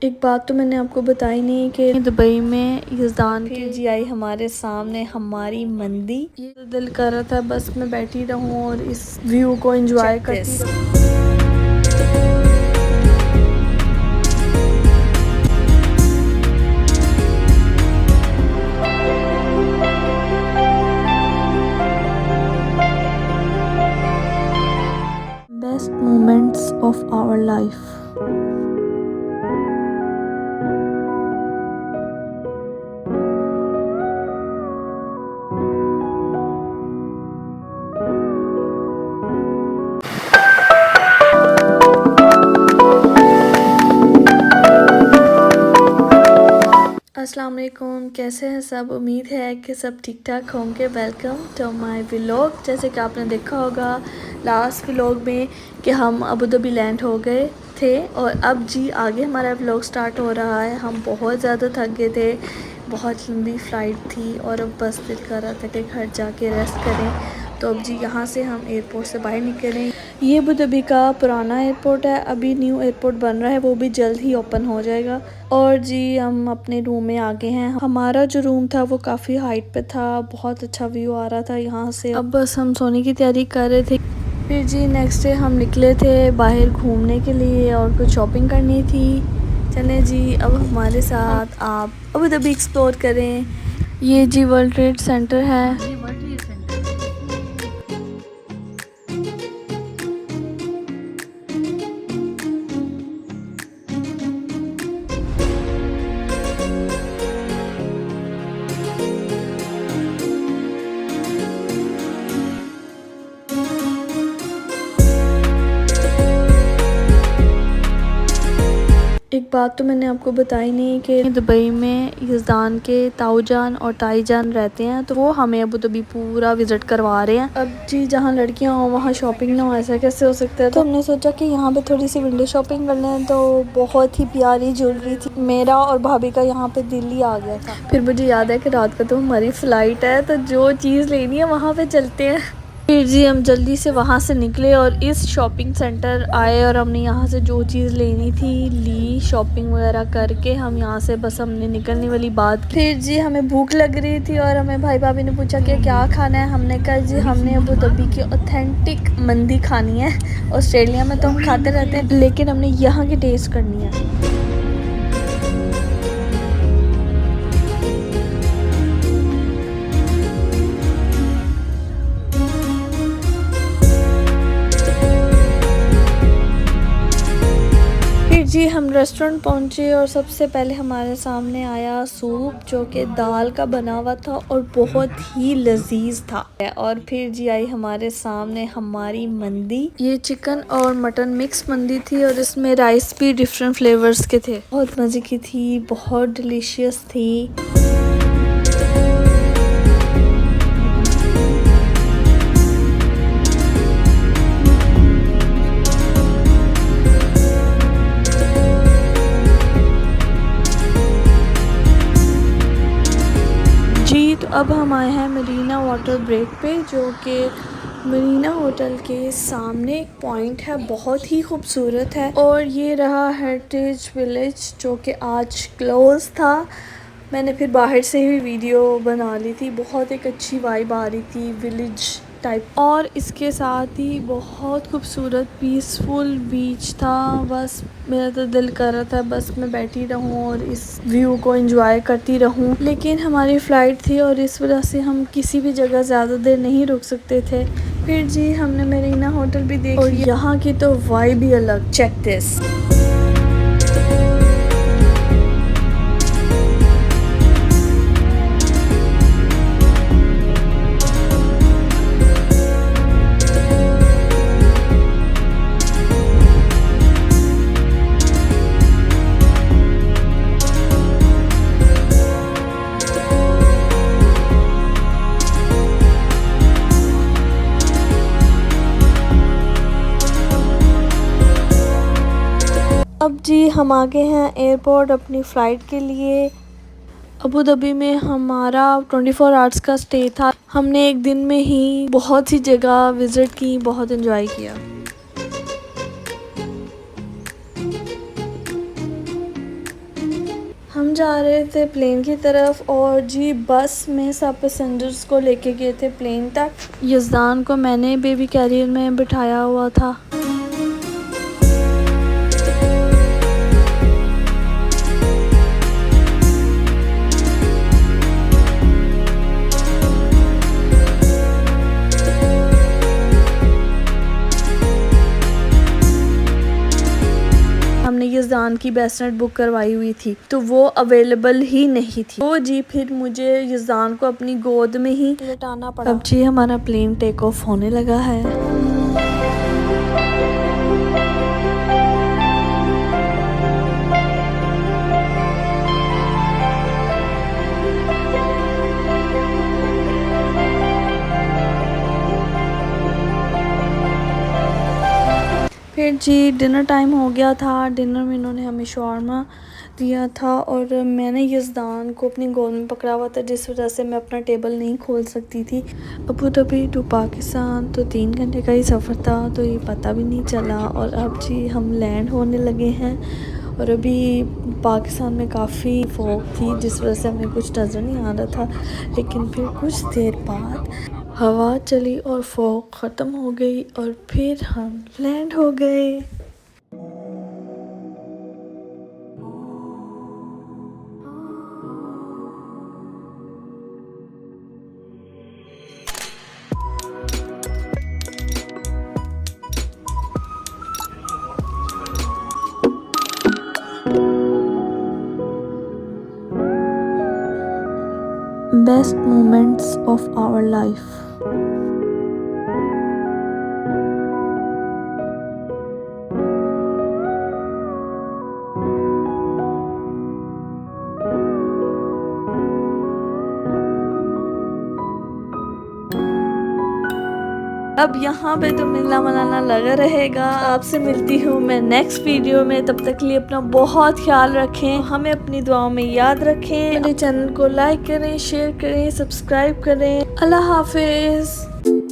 एक बात तो मैंने आपको बताई नहीं कि दुबई में यज़दान के जी आई हमारे सामने हमारी मंदी। ये तो दिल कर रहा था बस मैं बैठी रहूं और इस व्यू को एंजॉय करती रहूं। Best moments of our life. अस्सलाम वालेकुम, कैसे हैं सब। उम्मीद है कि सब ठीक ठाक होंगे। Welcome to my vlog. जैसे कि आपने देखा होगा लास्ट व्लॉग में कि हम अबू धाबी लैंड हो गए थे और अब जी आगे हमारा व्लॉग स्टार्ट हो रहा है। हम बहुत ज़्यादा थक गए थे, बहुत लंबी फ़्लाइट थी और अब बस दिल कर रहा था कि घर जाके रेस्ट करें। तो अब जी यहाँ से हम एयरपोर्ट से बाहर निकलें। ये अबू धाबी का पुराना एयरपोर्ट है, अभी न्यू एयरपोर्ट बन रहा है, वो भी जल्द ही ओपन हो जाएगा। और जी हम अपने रूम में आ गए हैं। हमारा जो रूम था वो काफ़ी हाइट पे था, बहुत अच्छा व्यू आ रहा था यहाँ से। अब बस हम सोने की तैयारी कर रहे थे। फिर जी नेक्स्ट डे हम निकले थे बाहर घूमने के लिए और कुछ शॉपिंग करनी थी। चले जी अब हमारे साथ आप अबू धाबी एक्सप्लोर करें। ये जी वर्ल्ड ट्रेड सेंटर है। एक बात तो मैंने आपको बताई नहीं कि दुबई में यज़दान के ताऊजान और ताईजान रहते हैं, तो वो हमें अबू धाबी पूरा विज़िट करवा रहे हैं। अब जी जहाँ लड़कियाँ हों वहाँ शॉपिंग ना हो, ऐसा कैसे हो सकता है। तो हमने सोचा कि यहाँ पे थोड़ी सी विंडो शॉपिंग कर लें। तो बहुत ही प्यारी ज्वेलरी थी, मेरा और भाभी का यहाँ पे दिल ही आ गया था। फिर मुझे याद है कि रात को तो हमारी फ़्लाइट है, तो जो चीज़ लेनी है वहाँ पर चलते हैं। फिर जी हम जल्दी से वहाँ से निकले और इस शॉपिंग सेंटर आए और हमने यहाँ से जो चीज़ लेनी थी ली। शॉपिंग वगैरह करके हम यहाँ से बस हमने निकलने वाली बात की। फिर जी हमें भूख लग रही थी और हमें भाई भाभी ने पूछा कि क्या खाना है। हमने कहा जी हमने अबू धाबी की ऑथेंटिक मंदी खानी है। ऑस्ट्रेलिया में तो हम खाते रहते हैं, लेकिन हमने यहाँ की टेस्ट करनी है। फिर जी हम रेस्टोरेंट पहुंचे और सबसे पहले हमारे सामने आया सूप, जो कि दाल का बना हुआ था और बहुत ही लजीज था। और फिर जी आई हमारे सामने हमारी मंदी। ये चिकन और मटन मिक्स मंदी थी और इसमें राइस भी डिफरेंट फ्लेवर्स के थे। बहुत मज़े की थी, बहुत डिलीशियस थी। जी तो अब हम आए हैं मरीना वाटर ब्रेक पे, जो कि मरीना होटल के सामने एक पॉइंट है, बहुत ही खूबसूरत है। और ये रहा हेरिटेज विलेज, जो कि आज क्लोज था। मैंने फिर बाहर से ही वीडियो बना ली थी, बहुत एक अच्छी वाइब आ रही थी विलेज टाइप। और इसके साथ ही बहुत खूबसूरत पीसफुल बीच था। बस मेरा तो दिल कर रहा था बस मैं बैठी रहूं और इस व्यू को एंजॉय करती रहूं। लेकिन हमारी फ़्लाइट थी और इस वजह से हम किसी भी जगह ज़्यादा देर नहीं रुक सकते थे। फिर जी हमने मरीना होटल भी देखा और यहाँ की तो वाइब ही अलग। Check this. अब जी हम आ गए हैं एयरपोर्ट अपनी फ़्लाइट के लिए। अबू धाबी में हमारा 24 आवर्स का स्टे था। हमने एक दिन में ही बहुत सी जगह विज़िट की, बहुत एंजॉय किया। हम जा रहे थे प्लेन की तरफ और जी बस में सब पैसेंजर्स को लेके गए थे प्लेन तक। यज़दान को मैंने बेबी कैरियर में बिठाया हुआ था। हमने यज़दान की बेसनेट बुक करवाई हुई थी तो वो अवेलेबल ही नहीं थी, तो जी फिर मुझे यज़दान को अपनी गोद में ही लेटाना पड़ा। अब जी हमारा प्लेन टेक ऑफ होने लगा है। फिर जी डिनर टाइम हो गया था। डिनर में इन्होंने हमें शॉर्मा दिया था और मैंने यज़दान को अपनी गोद में पकड़ा हुआ था, जिस वजह से मैं अपना टेबल नहीं खोल सकती थी। अबू धाबी टू पाकिस्तान तो 3 घंटे का ही सफ़र था, तो ये पता भी नहीं चला। और अब जी हम लैंड होने लगे हैं और अभी पाकिस्तान में काफ़ी फॉग थी, जिस वजह से हमें कुछ नज़र नहीं आ रहा था। लेकिन फिर कुछ देर बाद हवा चली और फॉग ख़त्म हो गई और फिर हम लैंड हो गए। Best moments of our life. अब यहाँ पे तो मिलना मनाना लगा रहेगा। आपसे मिलती हूँ मैं नेक्स्ट वीडियो में, तब तक के लिए अपना बहुत ख्याल रखें, हमें अपनी दुआओं में याद रखें। मेरे चैनल को लाइक करें, शेयर करें, सब्सक्राइब करें। अल्लाह हाफिज़।